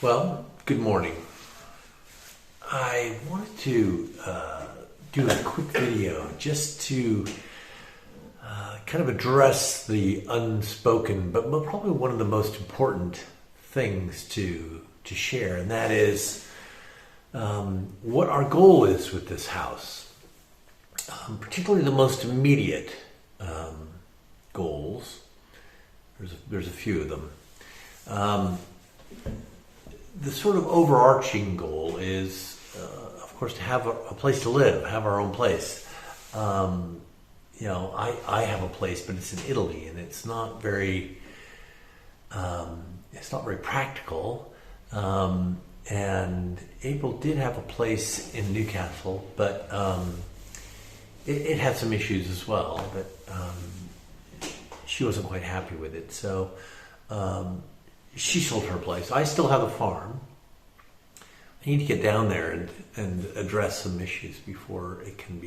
Well, good morning. I wanted to do a quick video just to kind of address the unspoken, but probably one of the most important things to share, and that is what our goal is with this house. Particularly the most immediate goals. There's a few of them. The sort of overarching goal is, of course, to have a place to live, have our own place. I have a place, but it's in Italy, and it's not very practical. And April did have a place in Newcastle, but it had some issues as well. But she wasn't quite happy with it, so. She sold her place. I still have a farm. I need to get down there and address some issues before it can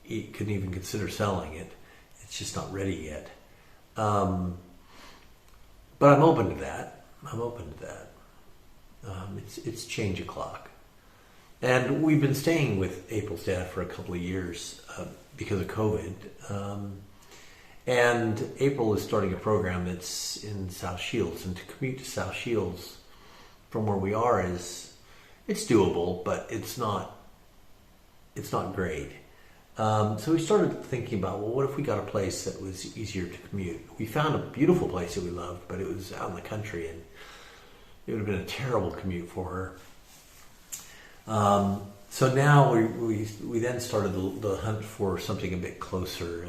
even consider selling it. It's just not ready yet. But I'm open to that. It's change o'clock. And we've been staying with April's dad for a couple of years because of COVID. And April is starting a program that's in South Shields, and to commute to South Shields from where we are it's doable, but it's not great. So we started thinking about, well, what if we got a place that was easier to commute? We found a beautiful place that we loved, but it was out in the country, and it would have been a terrible commute for her. So now we then started the hunt for something a bit closer,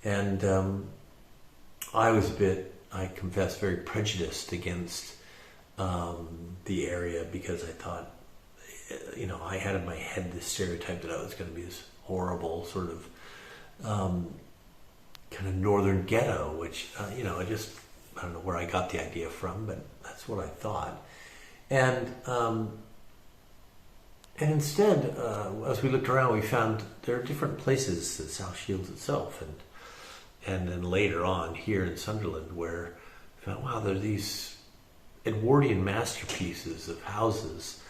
and I was I confess, very prejudiced against the area because I thought, I had in my head this stereotype that I was going to be this horrible sort of kind of northern ghetto, which, I don't know where I got the idea from, but that's what I thought. And instead, as we looked around, we found there are different places at South Shields itself, and then later on here in Sunderland, where we found, wow, there are these Edwardian masterpieces of houses,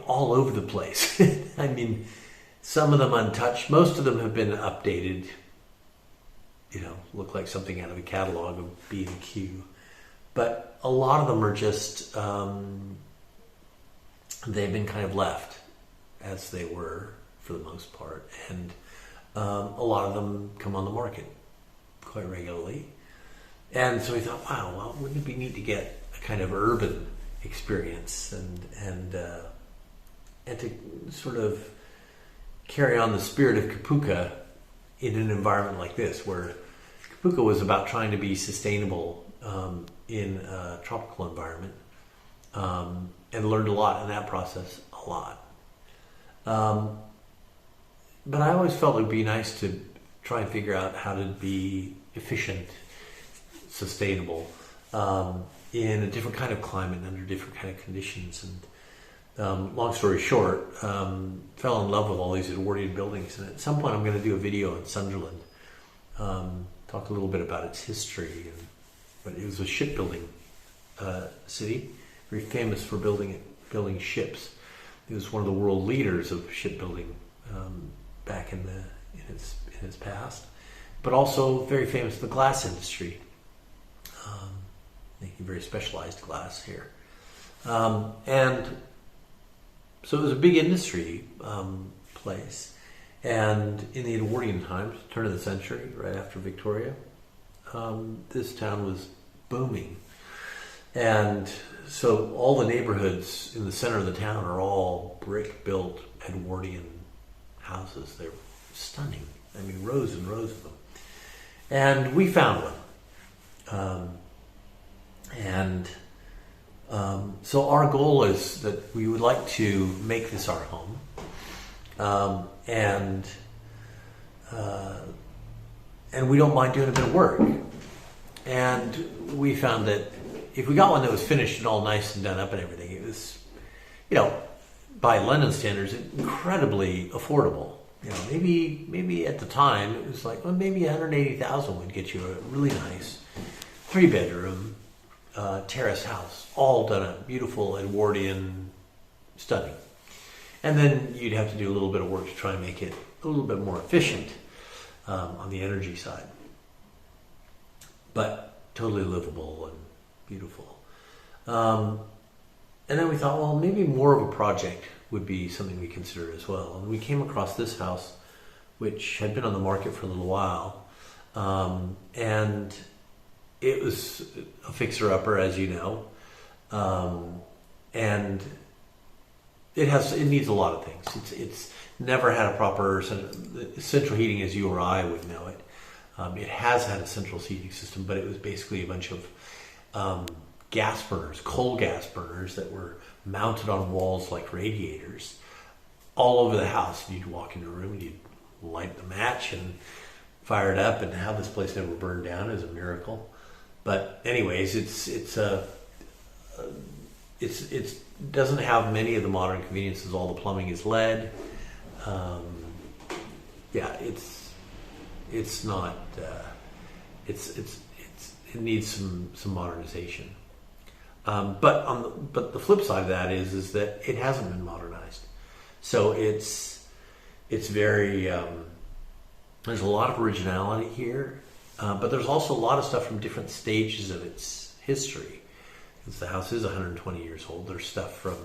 all over the place. I mean, some of them untouched, most of them have been updated, look like something out of a catalog of B&Q, but a lot of them are just, they've been kind of left as they were for the most part, and a lot of them come on the market quite regularly. And so we thought, wow, well, wouldn't it be neat to get a kind of urban experience and to sort of carry on the spirit of Kapuka in an environment like this, where Kapuka was about trying to be sustainable in a tropical environment, and learned a lot in that process, a lot. But I always felt it would be nice to try and figure out how to be efficient, sustainable, in a different kind of climate, under different kind of conditions. And long story short, fell in love with all these Edwardian buildings. And at some point I'm going to do a video in Sunderland, talk a little bit about its history. But it was a shipbuilding city, very famous for building ships. It was one of the world leaders of shipbuilding back in its past, but also very famous for the glass industry, making very specialized glass here. And so it was a big industry place. And in the Edwardian times, turn of the century, right after Victoria, this town was booming. And so all the neighborhoods in the center of the town are all brick-built Edwardian houses. They're stunning. I mean, rows and rows of them. And we found one. So our goal is that we would like to make this our home. And we don't mind doing a bit of work. And we found that if we got one that was finished and all nice and done up and everything, it was, by London standards, incredibly affordable. Maybe at the time it was like, well, maybe $180,000 would get you a really nice 3-bedroom, terrace house, all done up, beautiful Edwardian, stunning. And then you'd have to do a little bit of work to try and make it a little bit more efficient on the energy side. But totally livable and beautiful. And then we thought, well, maybe more of a project would be something we considered as well. And we came across this house, which had been on the market for a little while. And it was a fixer-upper, as you know. And it needs a lot of things. It's never had a proper central heating as you or I would know it. It has had a central heating system, but it was basically a bunch of gas burners, coal gas burners that were mounted on walls like radiators all over the house. And you'd walk into a room and you'd light the match and fire it up, and how this place never burned down is a miracle. But anyways, it doesn't have many of the modern conveniences. All the plumbing is lead. It's not. It needs some modernization. But the flip side of that is that it hasn't been modernized. So it's very. There's a lot of originality here, but there's also a lot of stuff from different stages of its history. Because the house is 120 years old. There's stuff from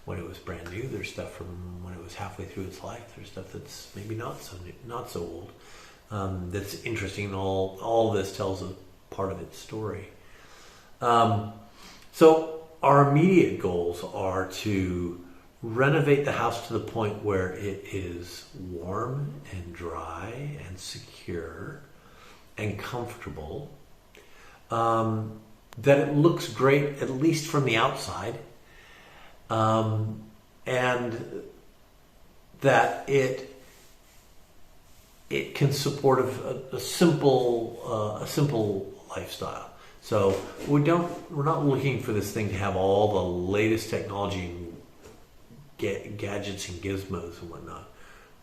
when it was brand new. There's stuff from when it was halfway through its life. There's stuff that's maybe not so old. That's interesting. And all of this tells a part of its story. So our immediate goals are to renovate the house to the point where it is warm and dry and secure and comfortable. That it looks great, at least from the outside, and that it can support a simple lifestyle. So we're not looking for this thing to have all the latest technology and gadgets and gizmos and whatnot.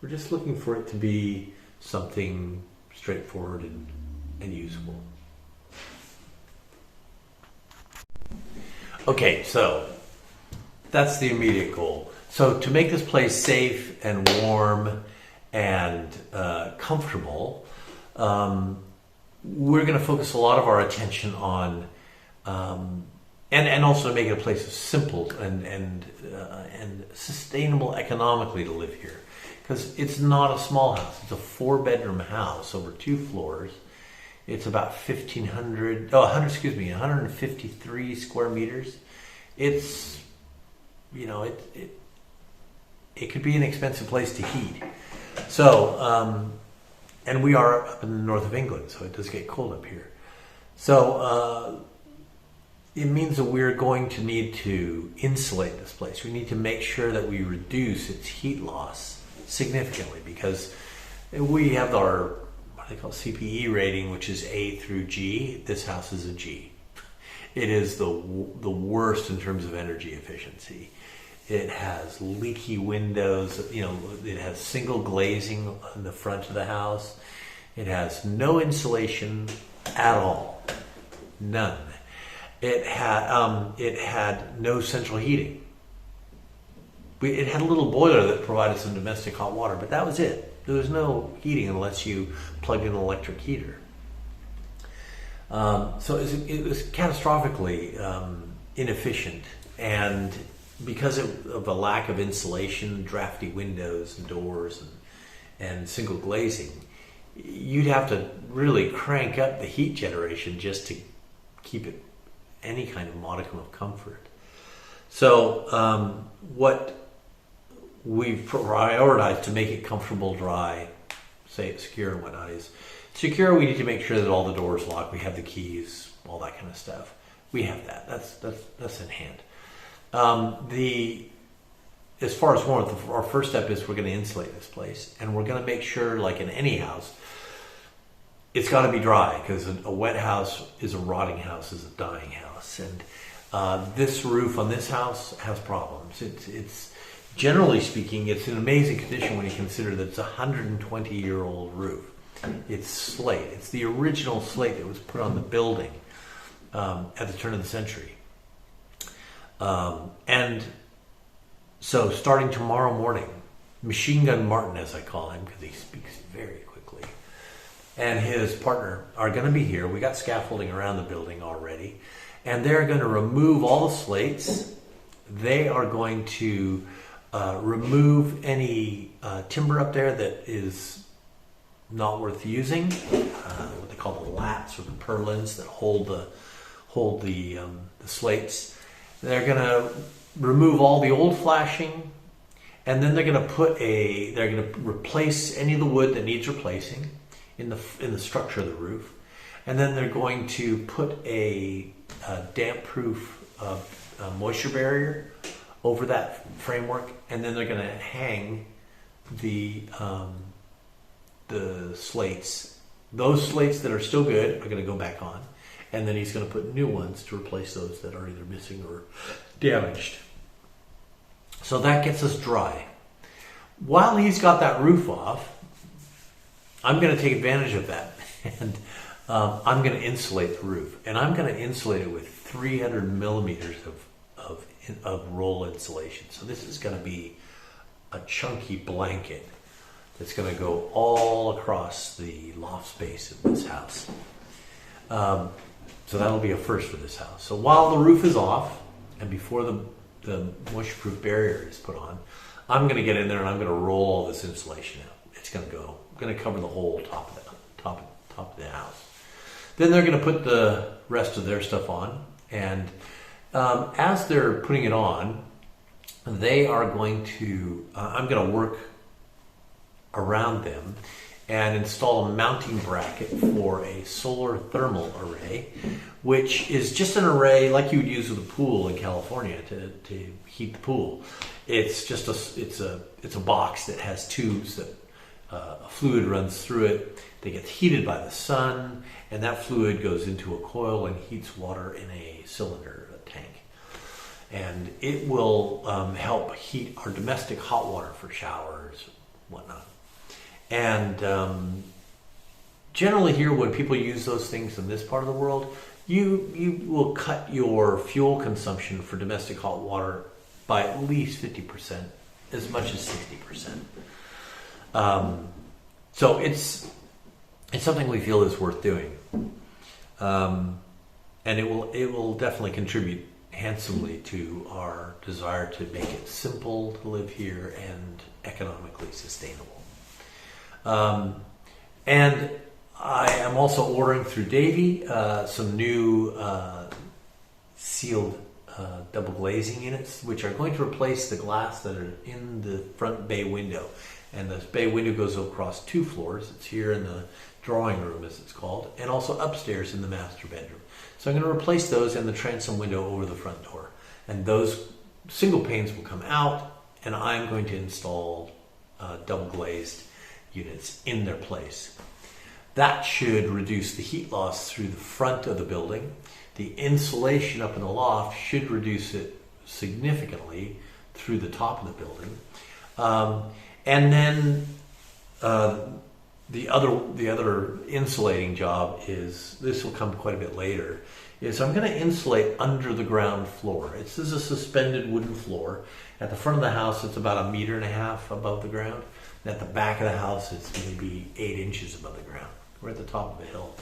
We're just looking for it to be something straightforward and usable. Okay, so that's the immediate goal. So to make this place safe and warm and comfortable, we're going to focus a lot of our attention on, and also to make it a place of simple and sustainable economically to live here, because it's not a small house. It's a 4-bedroom house over 2 floors. It's about 153 square meters. It's, it could be an expensive place to heat. So, and we are up in the north of England, so it does get cold up here. So, it means that we're going to need to insulate this place. We need to make sure that we reduce its heat loss significantly, because we have our they call CPE rating, which is A through G. This house is a G. It is the worst in terms of energy efficiency. It has leaky windows. It has single glazing on the front of the house. It has no insulation at all, none. It had no central heating. It had a little boiler that provided some domestic hot water, but that was it. There was no heating unless you plugged in an electric heater. So it was catastrophically inefficient, and because of a lack of insulation, drafty windows and doors and single glazing, you'd have to really crank up the heat generation just to keep it any kind of modicum of comfort. So what we've prioritized to make it comfortable, dry, secure and whatnot is secure. We need to make sure that all the doors lock. We have the keys, all that kind of stuff. We have that. That's in hand. As far as warmth, our first step is we're going to insulate this place, and we're going to make sure, like in any house, it's got to be dry, because a wet house is a rotting house, is a dying house, and this roof on this house has problems. It's generally speaking, it's in amazing condition when you consider that it's a 120-year-old roof. It's slate. It's the original slate that was put on the building at the turn of the century. And so starting tomorrow morning, Machine Gun Martin, as I call him, because he speaks very quickly, and his partner are going to be here. We got scaffolding around the building already, and they're going to remove all the slates. They are going to remove any timber up there that is not worth using, what they call the lats or the purlins that hold the slates. They're going to remove all the old flashing, and then they're going to replace any of the wood that needs replacing in the structure of the roof, and then they're going to put a damp-proof moisture barrier over that framework, and then they're going to hang the slates. Those slates that are still good are going to go back on, and then he's going to put new ones to replace those that are either missing or damaged. So that gets us dry. While he's got that roof off, I'm going to take advantage of that, and I'm going to insulate the roof, and I'm going to insulate it with 300 millimeters of roll insulation. So this is going to be a chunky blanket that's going to go all across the loft space of this house. So that'll be a first for this house. So while the roof is off and before the moisture-proof barrier is put on, I'm going to get in there and I'm going to roll all this insulation out. It's going to cover the whole top of the house. Then they're going to put the rest of their stuff on, and as they're putting it on, they are going to, I'm going to work around them and install a mounting bracket for a solar thermal array, which is just an array like you would use with a pool in California to heat the pool. It's just it's a box that has tubes that a fluid runs through it. They get heated by the sun, and that fluid goes into a coil and heats water in a cylinder, a tank. And it will help heat our domestic hot water for showers, whatnot. And generally here, when people use those things in this part of the world, you will cut your fuel consumption for domestic hot water by at least 50%, as much as 60%. So it's something we feel is worth doing, and it will definitely contribute handsomely to our desire to make it simple to live here and economically sustainable. And I am also ordering through Davy some new sealed double glazing units, which are going to replace the glass that are in the front bay window. And this bay window goes across 2 floors. It's here in the drawing room, as it's called, and also upstairs in the master bedroom. So I'm going to replace those and the transom window over the front door. And those single panes will come out, and I'm going to install double glazed units in their place. That should reduce the heat loss through the front of the building. The insulation up in the loft should reduce it significantly through the top of the building. And then the other insulating job is, this will come quite a bit later, is I'm going to insulate under the ground floor. This is a suspended wooden floor. At the front of the house, it's about 1.5 meters above the ground. And at the back of the house, it's maybe 8 inches above the ground. We're at the top of a hill.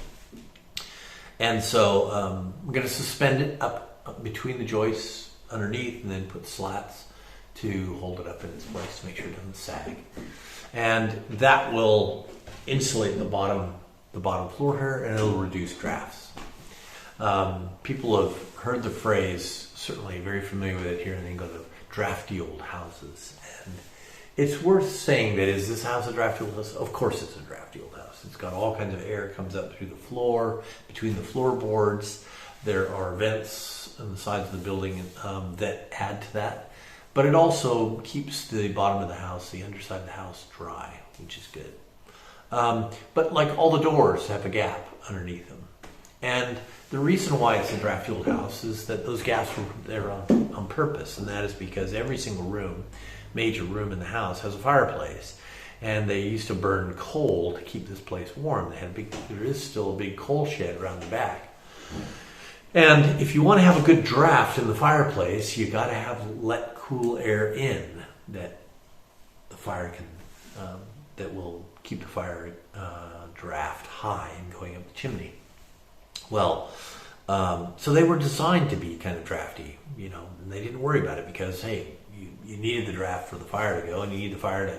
And so we're going to suspend it up between the joists underneath, and then put slats to hold it up in its place to make sure it doesn't sag. And that will insulate the bottom floor here, and it'll reduce drafts. People have heard the phrase, certainly very familiar with it here in England, of drafty old houses. And it's worth saying that, is this house a drafty old house? Of course it's a drafty old house. It's got all kinds of air comes up through the floor, between the floorboards. There are vents on the sides of the building that add to that. But it also keeps the bottom of the house, the underside of the house, dry, which is good. But like all the doors have a gap underneath them. And the reason why it's a drafty old house is that those gaps were there on purpose. And that is because every single room, major room in the house, has a fireplace. And they used to burn coal to keep this place warm. There is still a big coal shed around the back. And if you want to have a good draft in the fireplace, you got to let cool air in that the fire can, that will keep the fire draft high and going up the chimney. Well, so they were designed to be kind of drafty, and they didn't worry about it because, hey, you needed the draft for the fire to go, and you need the fire to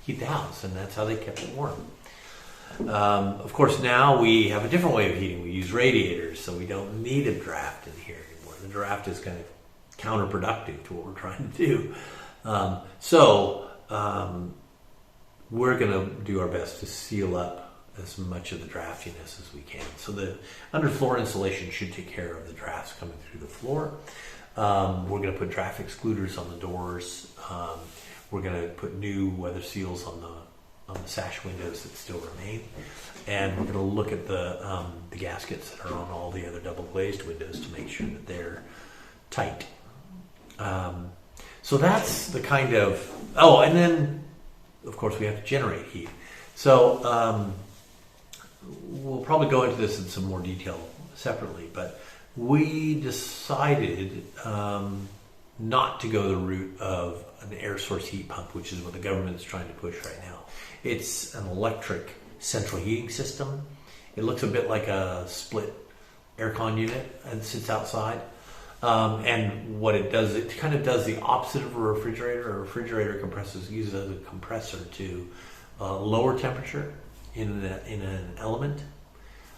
heat the house, and that's how they kept it warm. Of course, now we have a different way of heating. We use radiators, so we don't need a draft in here anymore. The draft is kind of counterproductive to what we're trying to do. We're going to do our best to seal up as much of the draftiness as we can. So the underfloor insulation should take care of the drafts coming through the floor. We're going to put draft excluders on the doors. We're going to put new weather seals on the sash windows that still remain, and we're going to look at the gaskets that are on all the other double glazed windows to make sure that they're tight. So that's the kind of and then of course we have to generate heat. So we'll probably go into this in some more detail separately, but we decided not to go the route of an air source heat pump, which is what the government is trying to push right now. It's an electric central heating system. It looks a bit like a split aircon unit and sits outside. And what it does, it kind of does the opposite of a refrigerator. A refrigerator uses a compressor to lower temperature in an element,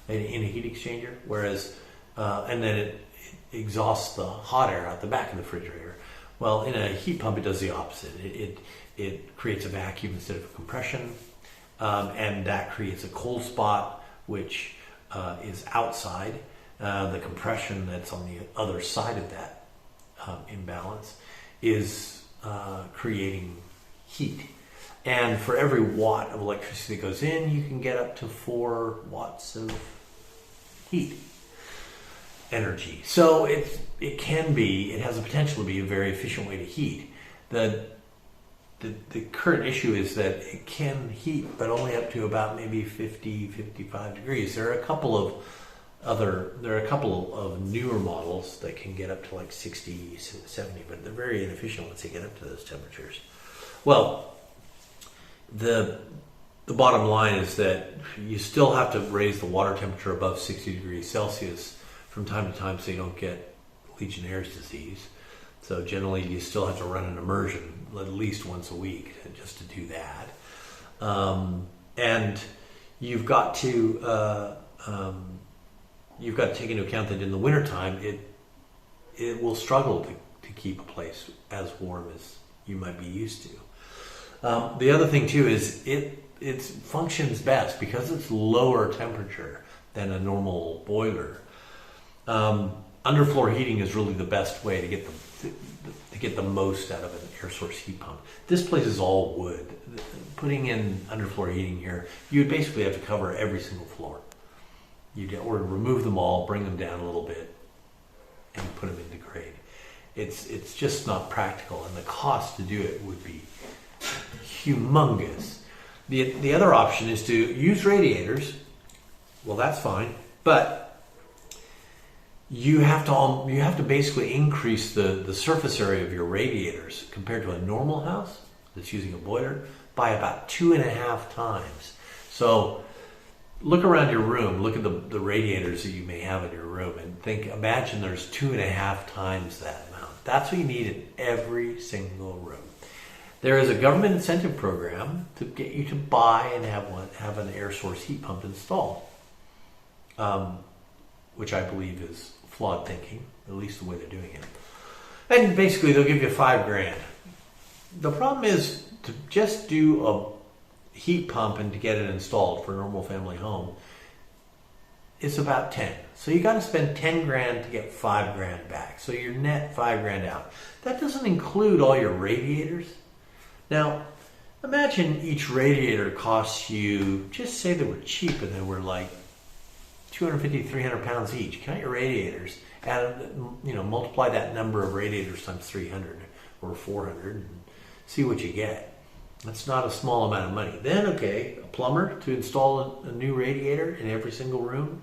in a heat exchanger, whereas and then it exhausts the hot air out the back of the refrigerator. Well, in a heat pump, it does the opposite. It creates a vacuum instead of a compression, and that creates a cold spot, which is outside. The compression that's on the other side of that imbalance is creating heat. And for every watt of electricity that goes in, you can get up to 4 watts of heat energy. So it has the potential to be a very efficient way to heat. The current issue is that it can heat, but only up to about maybe 50, 55 degrees. There are a couple of newer models that can get up to like 60, 70, but they're very inefficient once they get up to those temperatures. Well, the bottom line is that you still have to raise the water temperature above 60 degrees Celsius from time to time so you don't get Legionnaire's disease. So generally you still have to run an immersion at least once a week just to do that. And you've got to take into account that in the wintertime it will struggle to keep a place as warm as you might be used to. The other thing too is it functions best because it's lower temperature than a normal boiler. Underfloor heating is really the best way to get the most out of an air source heat pump. This place is all wood. Putting in underfloor heating here, you would basically have to cover every single floor. Or remove them all, bring them down a little bit, and put them into grade. It's just not practical, and the cost to do it would be humongous. The other option is to use radiators. Well, that's fine, but you have to basically increase the surface area of your radiators compared to a normal house that's using a boiler by about 2.5 times. So look around your room, look at the radiators that you may have in your room, and imagine there's 2.5 times that amount. That's what you need in every single room. There is a government incentive program to get you to buy and have an air source heat pump installed, which I believe is flawed thinking, at least the way they're doing it. And basically they'll give you $5,000. The problem is to just do a heat pump and to get it installed for a normal family home, it's about 10. So you got to spend $10,000 to get $5,000 back. So you're net $5,000 out. That doesn't include all your radiators. Now, imagine each radiator costs you, just say they were cheap and they were like 250, 300 pounds each. Count your radiators, multiply that number of radiators times 300 or 400 and see what you get. That's not a small amount of money. Then, okay, a plumber to install a new radiator in every single room.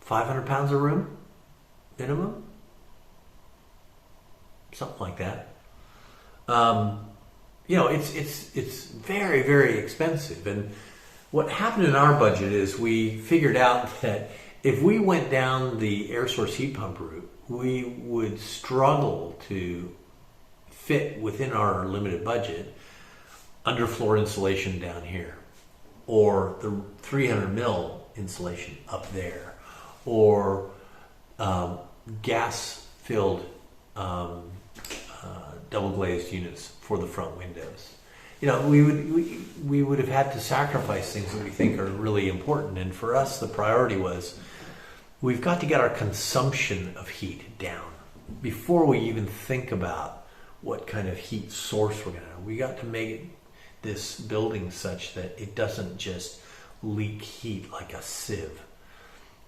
500 pounds of room, minimum, something like that. It's very, very expensive. And what happened in our budget is we figured out that if we went down the air source heat pump route, we would struggle to fit within our limited budget underfloor insulation down here, or the 300 mil insulation up there, or gas-filled double glazed units for the front windows. We would have had to sacrifice things that we think are really important. And for us, the priority was we've got to get our consumption of heat down before we even think about what kind of heat source we're going to have. We got to make this building such that it doesn't just leak heat like a sieve.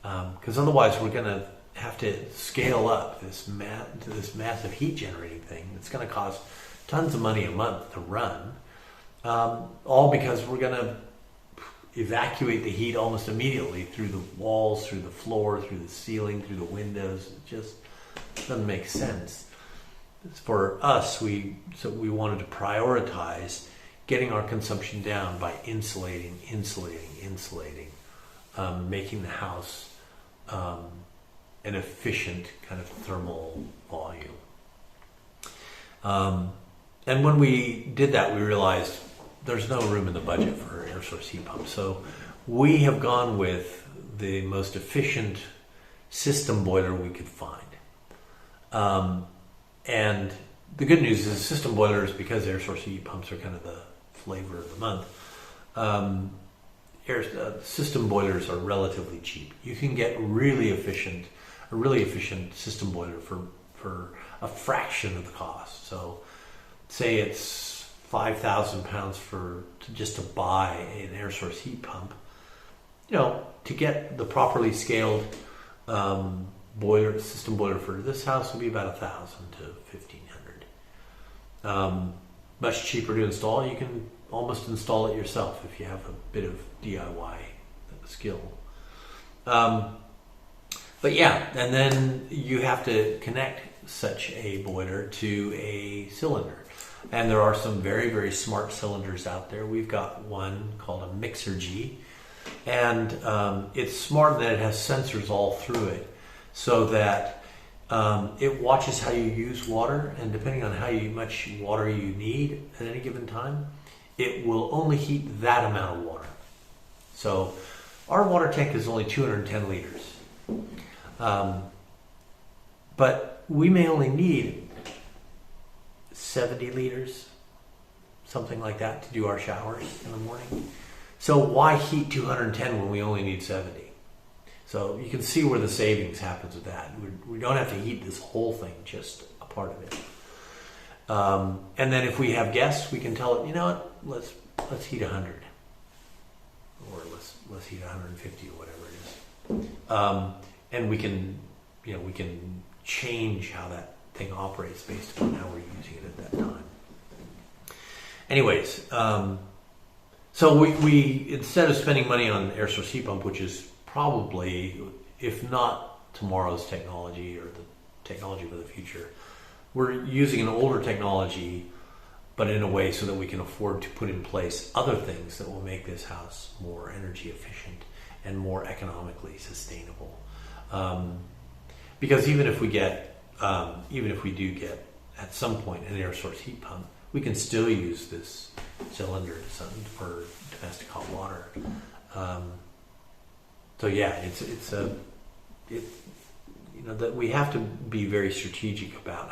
Because otherwise we're going to have to scale up this massive heat generating thing. It's going to cost tons of money a month to run. All because we're going to evacuate the heat almost immediately through the walls, through the floor, through the ceiling, through the windows. It just doesn't make sense. For us, we wanted to prioritize getting our consumption down by insulating, making the house an efficient kind of thermal volume. And when we did that, we realized there's no room in the budget for air source heat pumps. So we have gone with the most efficient system boiler we could find. And the good news is system boilers, because air source heat pumps are kind of the flavor of the month, system boilers are relatively cheap. You can get a really efficient system boiler for a fraction of the cost. So say it's 5,000 pounds just to buy an air source heat pump. To get the properly scaled system boiler for this house will be about 1,000 to 1,500. Much cheaper to install. You can almost install it yourself if you have a bit of DIY skill. But yeah, and then you have to connect such a boiler to a cylinder. And there are some very, very smart cylinders out there. We've got one called a Mixergy, and it's smart that it has sensors all through it, so that it watches how you use water, and depending on how much water you need at any given time, it will only heat that amount of water. So our water tank is only 210 liters. But we may only need 70 liters, something like that, to do our showers in the morning. So why heat 210 when we only need 70? So you can see where the savings happens with that. We don't have to heat this whole thing, just a part of it. And then if we have guests, we can tell it, let's heat 100, or let's heat 150 or whatever it is. And we can change how that thing operates based upon how we're using it at that time. Anyways, so we instead of spending money on air source heat pump, which is probably, if not tomorrow's technology or the technology for the future, we're using an older technology, but in a way so that we can afford to put in place other things that will make this house more energy efficient and more economically sustainable. Because even if we do get at some point an air source heat pump, we can still use this cylinder for domestic hot water. So yeah, that we have to be very strategic about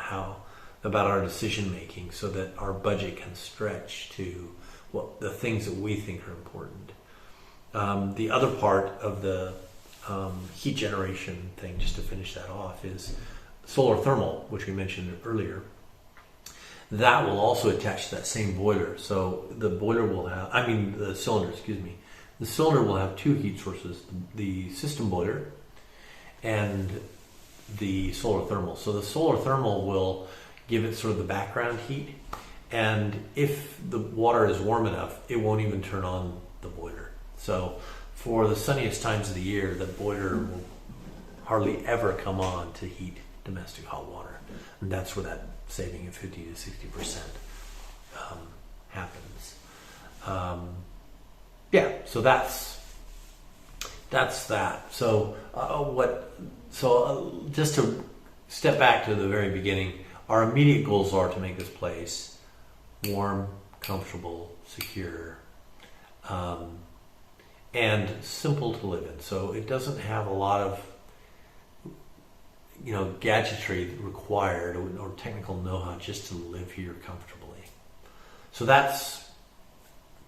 our decision making, so that our budget can stretch to the things that we think are important. The other part of the heat generation thing, just to finish that off, is solar thermal, which we mentioned earlier. That will also attach to that same boiler. So the cylinder, the cylinder will have two heat sources, the system boiler and the solar thermal. So the solar thermal will give it sort of the background heat, and if the water is warm enough, it won't even turn on the boiler. So for the sunniest times of the year, the boiler will hardly ever come on to heat domestic hot water. And that's where that saving of 50 to 60% happens. So that's that. So just to step back to the very beginning, our immediate goals are to make this place warm, comfortable, secure, and simple to live in. So it doesn't have a lot of gadgetry required or technical know-how just to live here comfortably. So that's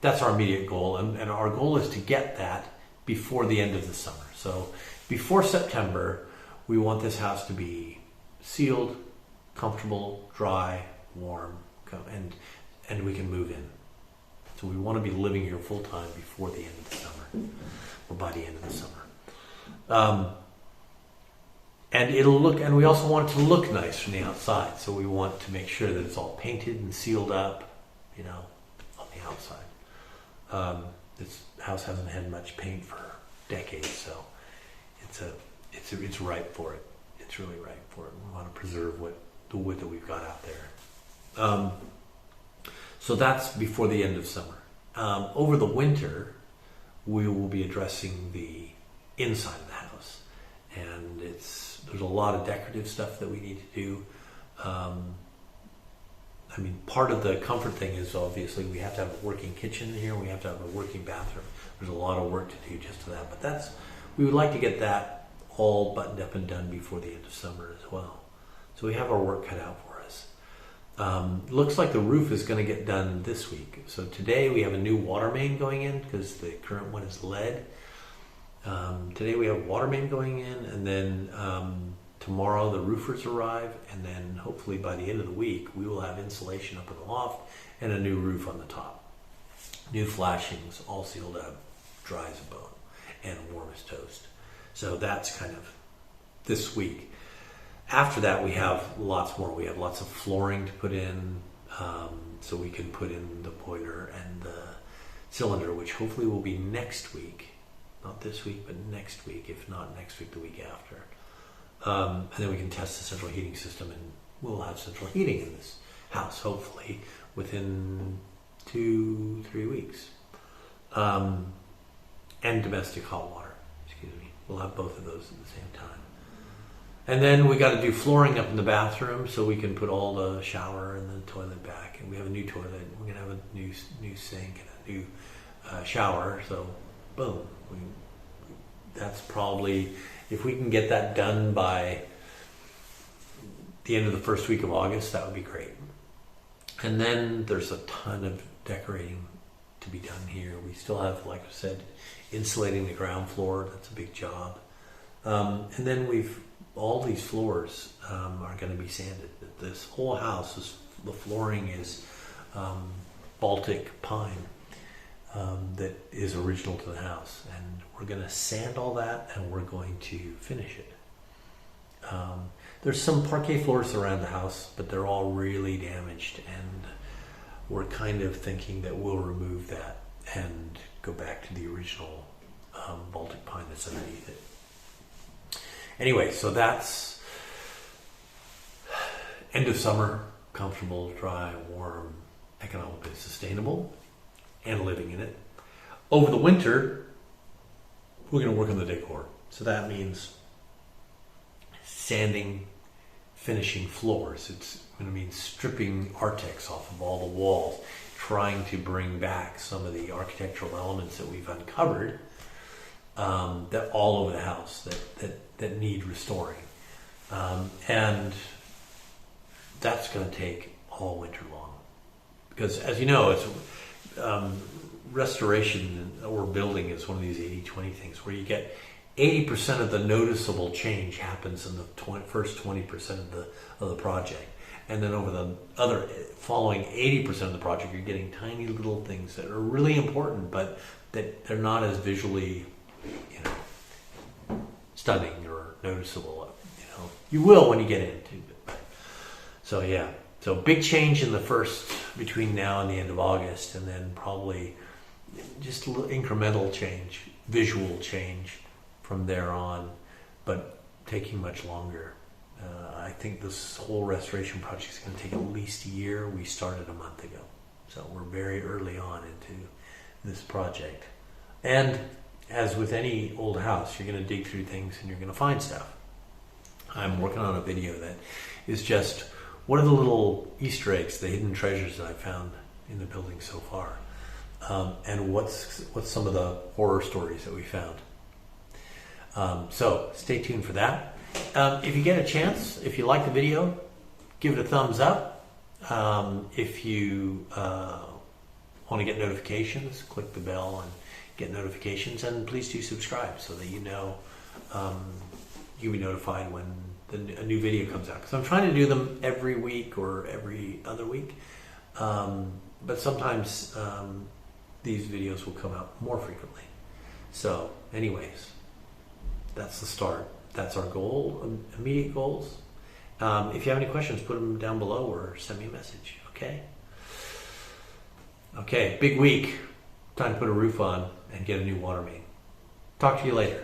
our immediate goal, and our goal is to get that before the end of the summer. So before September, we want this house to be sealed, comfortable, dry, warm, and we can move in. So we want to be living here full time before the end of the summer, or by the end of the summer. And we also want it to look nice from the outside. So we want to make sure that it's all painted and sealed up, on the outside. This house hasn't had much paint for decades, so it's ripe for it. It's really ripe for it. We want to preserve the wood that we've got out there. So that's before the end of summer. Over the winter, we will be addressing the inside of the house, and there's a lot of decorative stuff that we need to do. Part of the comfort thing is obviously we have to have a working kitchen here. We have to have a working bathroom. There's a lot of work to do just to that, but we would like to get that all buttoned up and done before the end of summer as well. So we have our work cut out for us. Looks like the roof is going to get done this week. So today we have a new water main going in because the current one is lead. Today we have water main going in, and then tomorrow the roofers arrive, and then hopefully by the end of the week we will have insulation up in the loft and a new roof on the top. New flashings, all sealed up, dry as a bone, and warm as toast. So that's kind of this week. After that we have lots more. We have lots of flooring to put in, so we can put in the boiler and the cylinder, which hopefully will be next week. Not this week, but next week. If not next week, the week after. And then we can test the central heating system, and we'll have central heating in this house, hopefully, within 2-3 weeks. And domestic hot water, We'll have both of those at the same time. And then we got to do flooring up in the bathroom so we can put all the shower and the toilet back. And we have a new toilet. We're going to have a new sink and a new shower. So, boom. That's probably, if we can get that done by the end of the first week of August, that would be great. And then there's a ton of decorating to be done here. We still have, like I said, insulating the ground floor. That's a big job. And then all these floors are going to be sanded. This whole house, the flooring is Baltic pine that is original to the house. And we're going to sand all that, and we're going to finish it. There's some parquet floors around the house, but they're all really damaged, and we're kind of thinking that we'll remove that and go back to the original Baltic pine that's underneath it. Anyway, so that's end of summer, comfortable, dry, warm, economically sustainable, and living in it. Over the winter, we're going to work on the decor. So that means sanding, finishing floors. It's going to mean stripping artex off of all the walls, trying to bring back some of the architectural elements that we've uncovered that all over the house that need restoring. And that's going to take all winter long. Because as you know, it's restoration or building is one of these 80-20 things where you get 80% of the noticeable change happens in the first 20% of the project. And then over the other following 80% of the project, you're getting tiny little things that are really important, but that they're not as visually, stunning or noticeable. You will when you get into it. So yeah, so big change in the first between now and the end of August, and then probably just a little incremental change, visual change from there on. But taking much longer. I think this whole restoration project is going to take at least a year. We started a month ago. So we're very early on into this project. And as with any old house, you're going to dig through things and you're going to find stuff. I'm working on a video that is just what are the little Easter eggs, the hidden treasures that I found in the building so far, and what's some of the horror stories that we found. So stay tuned for that. If you get a chance, if you like the video, give it a thumbs up. If you want to get notifications, click the bell and get notifications, and please do subscribe so that you know you'll be notified when a new video comes out. Because I'm trying to do them every week or every other week, but sometimes these videos will come out more frequently. So anyways, that's the start. That's our goal, immediate goals. If you have any questions, put them down below or send me a message, okay? Okay, big week. Time to put a roof on and get a new water main. Talk to you later.